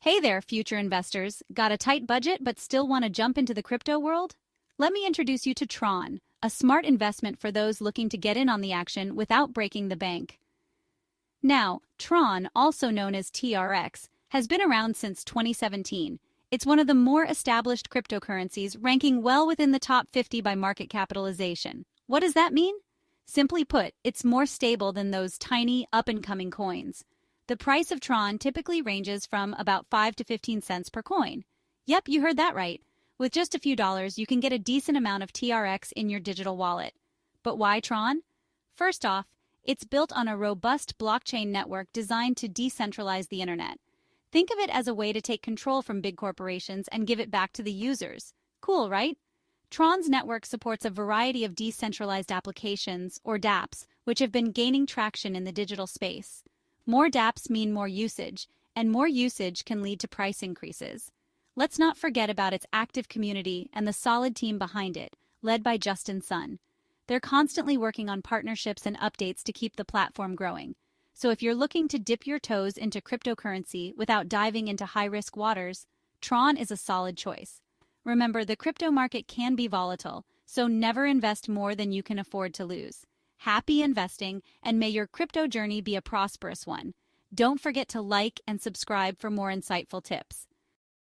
Hey there, future investors. Got a tight budget but still want to jump into the crypto world? Let me introduce you to TRON, a smart investment for those looking to get in on the action without breaking the bank. Now, TRON, also known as TRX, has been around since 2017. It's one of the more established cryptocurrencies, ranking well within the top 50 by market capitalization. What does that mean? Simply put, it's more stable than those tiny, up-and-coming coins. The price of TRON typically ranges from about 5 to 15 cents per coin. Yep, you heard that right. With just a few dollars, you can get a decent amount of TRX in your digital wallet. But why TRON? First off, it's built on a robust blockchain network designed to decentralize the internet. Think of it as a way to take control from big corporations and give it back to the users. Cool, right? TRON's network supports a variety of decentralized applications, or dApps, which have been gaining traction in the digital space. More dApps mean more usage, and more usage can lead to price increases. Let's not forget about its active community and the solid team behind it, led by Justin Sun. They're constantly working on partnerships and updates to keep the platform growing. So if you're looking to dip your toes into cryptocurrency without diving into high-risk waters, TRON is a solid choice. Remember, the crypto market can be volatile, so never invest more than you can afford to lose. Happy investing, and may your crypto journey be a prosperous one. Don't forget to like and subscribe for more insightful tips.